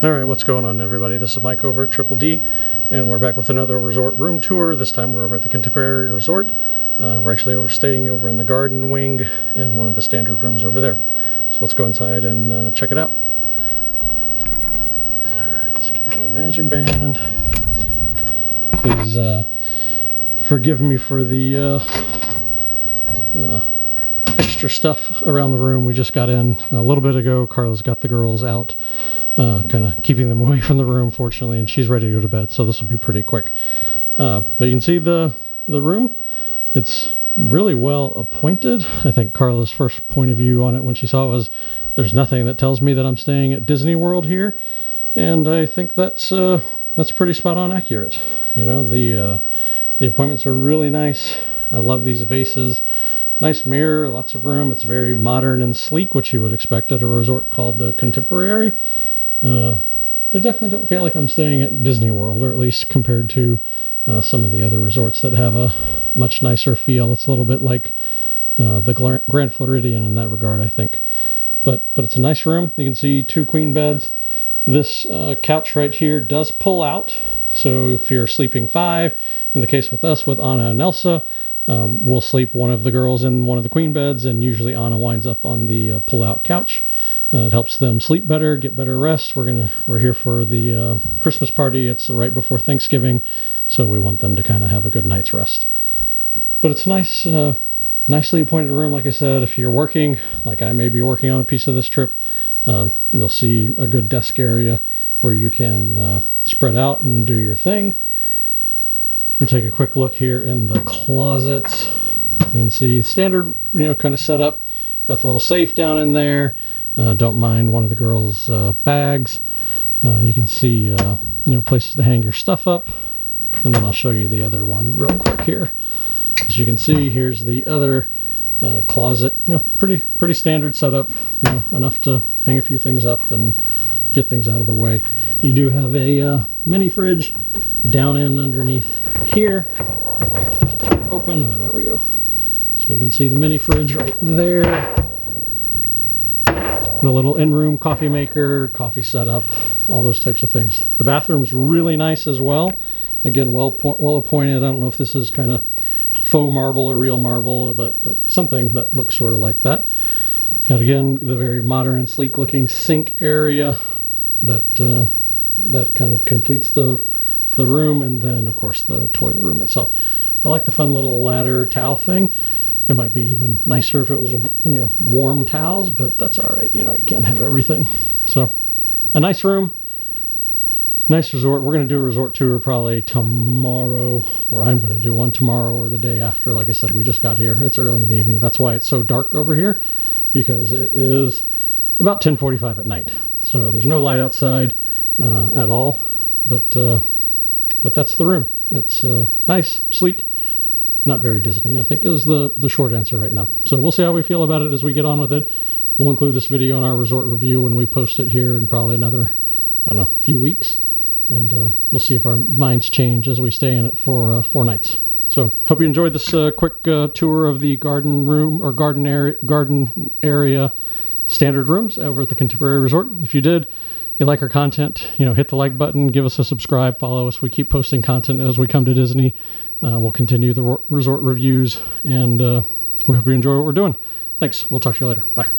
All right, what's going on, everybody? This is Mike over at Triple D, and we're back with another resort room tour. This time we're over at the Contemporary Resort. We're actually staying over in the garden wing in one of the standard rooms over there. So let's go inside and check it out. All right, scan the magic band. Please forgive me for the extra stuff around the room. We just got in a little bit ago. Carla's got the girls out, kind of keeping them away from the room, fortunately, and she's ready to go to bed, so this will be pretty quick. But you can see the room. It's really well appointed. I think Carla's first point of view on it when she saw it was, there's nothing that tells me that I'm staying at Disney World here, and I think that's pretty spot on accurate. You know, the appointments are really nice. I love these vases. Nice mirror, lots of room. It's very modern and sleek, which you would expect at a resort called the Contemporary. I definitely don't feel like I'm staying at Disney World, or at least compared to some of the other resorts that have a much nicer feel. It's a little bit like the Grand Floridian in that regard, I think. But it's a nice room. You can see 2 queen beds. This couch right here does pull out. So if you're sleeping 5, in the case with us, with Anna and Elsa, we'll sleep one of the girls in one of the queen beds, and usually Anna winds up on the pull-out couch. It helps them sleep better, get better rest. We're here for the Christmas party. It's right before Thanksgiving, so we want them to kind of have a good night's rest. But it's nice, nicely appointed room. Like I said, if you're working, like I may be working on a piece of this trip, you'll see a good desk area where you can spread out and do your thing. We'll take a quick look here in the closets. You can see standard, kind of setup. Got the little safe down in there. Don't mind one of the girls' bags. You can see, places to hang your stuff up. And then I'll show you the other one real quick here. As you can see, here's the other closet. Pretty standard setup. Enough to hang a few things up and get things out of the way. You do have a mini fridge down in underneath here. Open. Oh, there we go. So you can see the mini fridge right there. The little in-room coffee maker, coffee setup, all those types of things. The bathroom's really nice as well. Again, well appointed. I don't know if this is kind of faux marble or real marble, but something that looks sort of like that. Got, again, the very modern and sleek looking sink area that kind of completes the room, and then of course the toilet room itself. I like the fun little ladder towel thing. It might be even nicer if it was warm towels, but that's all right. You can't have everything. So a nice room, nice resort. We're going to do a resort tour probably tomorrow, or I'm going to do one tomorrow or the day after. Like I said, we just got here. It's early in the evening. That's why it's so dark over here, because it is about 10:45 at night. So there's no light outside at all, but that's the room. It's nice, sleek, not very Disney, I think, is the short answer right now. So we'll see how we feel about it as we get on with it. We'll include this video in our resort review when we post it here in probably another, few weeks. And we'll see if our minds change as we stay in it for 4 nights. So hope you enjoyed this quick tour of the garden room or garden area standard rooms over at the Contemporary Resort. If you did, you like our content, hit the like button, give us a subscribe, follow us. We keep posting content as we come to Disney. We'll continue the resort reviews, and we hope you enjoy what we're doing. Thanks. We'll talk to you later. Bye.